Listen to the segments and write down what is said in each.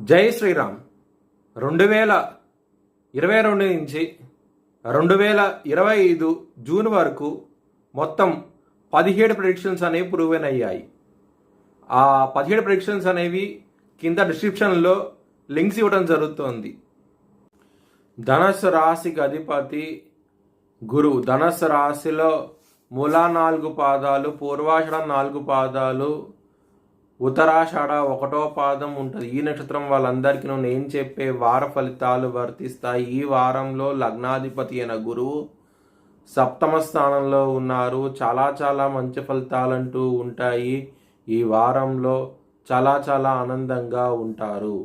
జై శ్రీరామ్. 2022 నుంచి 2025 జూన్ వరకు మొత్తం 17 ప్రెడిక్షన్స్ అనేవి ప్రూవెన్ అయ్యాయి. ఆ 17 ప్రెడిక్షన్స్ అనేవి కింద డిస్క్రిప్షన్లో లింక్స్ ఇవ్వడం జరుగుతోంది. ధనస్సు రాశికి అధిపతి గురువు. ధనస్సు రాశిలో మూలా 4 పాదాలు, పూర్వాషాఢ 4 పాదాలు, ఉత్తరాషాఢ 1వ పాదం ఉంటుంది. ఈ నక్షత్రం వాళ్ళందరికీ నేను చెప్పే వార ఫలితాలు వర్తిస్తాయి. ఈ వారంలో లగ్నాధిపతి అయిన గురువు సప్తమ స్థానంలో ఉన్నారు. చాలా చాలా మంచి ఫలితాలంటూ ఉంటాయి. ఈ వారంలో చాలా చాలా ఆనందంగా ఉంటారు.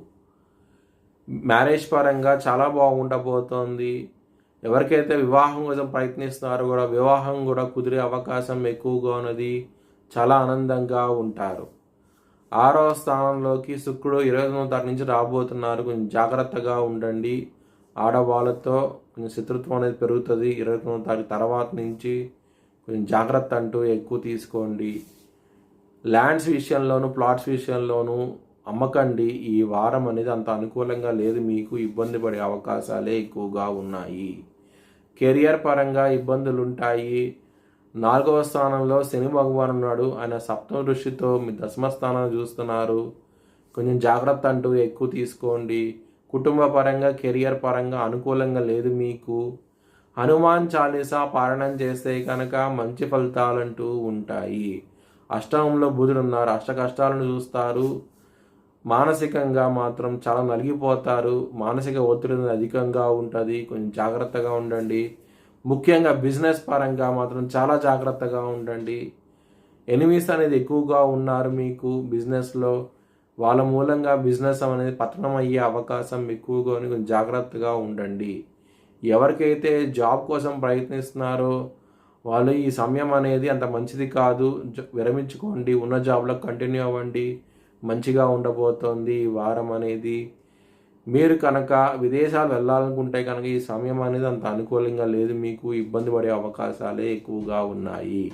మ్యారేజ్ పరంగా చాలా బాగుండబోతోంది. ఎవరికైతే వివాహం కోసం ప్రయత్నిస్తున్నారో కూడా వివాహం కూడా కుదిరే అవకాశం ఎక్కువగా ఉన్నది. చాలా ఆనందంగా ఉంటారు. 6వ స్థానంలోకి శుక్రుడు 29వ తారీఖు నుంచి రాబోతున్నారు. కొంచెం జాగ్రత్తగా ఉండండి. ఆడవాళ్ళతో కొంచెం శత్రుత్వం అనేది పెరుగుతుంది. 29వ తారీఖు తర్వాత నుంచి కొంచెం జాగ్రత్త అంటూ ఎక్కువ తీసుకోండి. ల్యాండ్స్ విషయంలోనూ ప్లాట్స్ విషయంలోనూ అమ్మకండి. ఈ వారం అనేది అంత అనుకూలంగా లేదు. మీకు ఇబ్బంది పడే అవకాశాలే ఎక్కువగా ఉన్నాయి. కెరియర్ పరంగా ఇబ్బందులు ఉంటాయి. 4వ స్థానంలో శని భగవాన్ ఉన్నాడు. ఆయన సప్తమ దృష్టితో మీ దశమ స్థానాన్ని చూస్తున్నారు. కొంచెం జాగ్రత్త అంటూ ఎక్కువ తీసుకోండి. కుటుంబ పరంగా కెరియర్ పరంగా అనుకూలంగా లేదు మీకు. హనుమాన్ చాలీసా పారాయణం చేస్తే కనుక మంచి ఫలితాలంటూ ఉంటాయి. అష్టమంలో బుధుడు ఉన్నారు. అష్ట కష్టాలను చూస్తారు. మానసికంగా మాత్రం చాలా నలిగిపోతారు. మానసిక ఒత్తిడి అధికంగా ఉంటుంది. కొంచెం జాగ్రత్తగా ఉండండి. ముఖ్యంగా బిజినెస్ పరంగా మాత్రం చాలా జాగ్రత్తగా ఉండండి. ఎనిమీస్ అనేది ఎక్కువగా ఉన్నారు మీకు బిజినెస్లో. వాళ్ళ మూలంగా బిజినెస్ అనేది పతనం అయ్యే అవకాశం ఎక్కువగా ఉంది. కొంచెం జాగ్రత్తగా ఉండండి. ఎవరికైతే జాబ్ కోసం ప్రయత్నిస్తున్నారో వాళ్ళు ఈ సమయం అనేది అంత మంచిది కాదు. విరమించుకోండి. ఉన్న జాబ్లో కంటిన్యూ అవ్వండి. మంచిగా ఉండబోతోంది ఈ వారం అనేది. మీరు కనుక విదేశాలు వెళ్ళాలనుకుంటే కనుక ఈ సమయం అనేది అంత అనుకూలంగా లేదు. మీకు ఇబ్బంది పడే అవకాశాలే ఎక్కువగా ఉన్నాయి.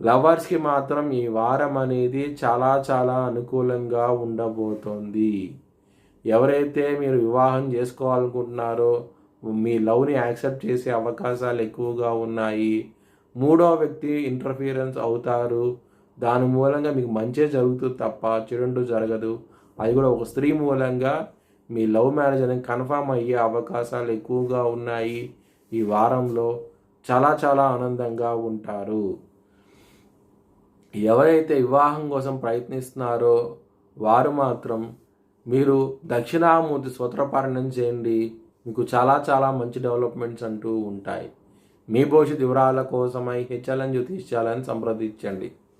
లవర్స్కి మాత్రం ఈ వారం అనేది చాలా చాలా అనుకూలంగా ఉండబోతోంది. ఎవరైతే మీరు వివాహం చేసుకోవాలనుకుంటున్నారో మీ లవ్ని యాక్సెప్ట్ చేసే అవకాశాలు ఎక్కువగా ఉన్నాయి. 3వ వ్యక్తి ఇంటర్ఫియరెన్స్ అవుతారు. దాని మూలంగా మీకు మంచే జరుగుతుంది తప్ప చెడు జరగదు. అది కూడా ఒక స్త్రీ మూలంగా మీ లవ్ మ్యారేజ్ అనేది కన్ఫామ్ అయ్యే అవకాశాలు ఎక్కువగా ఉన్నాయి. ఈ వారంలో చాలా చాలా ఆనందంగా ఉంటారు. ఎవరైతే వివాహం కోసం ప్రయత్నిస్తున్నారో వారు మాత్రం మీరు దక్షిణామూర్తి స్తోత్రపారాయణం చేయండి. మీకు చాలా చాలా మంచి డెవలప్మెంట్స్ అంటూ ఉంటాయి. మీ భవిష్యత్ వివరాల కోసమై హెచ్ఎల్ఎన్ జ్యోతిష్యాలను సంప్రదించండి.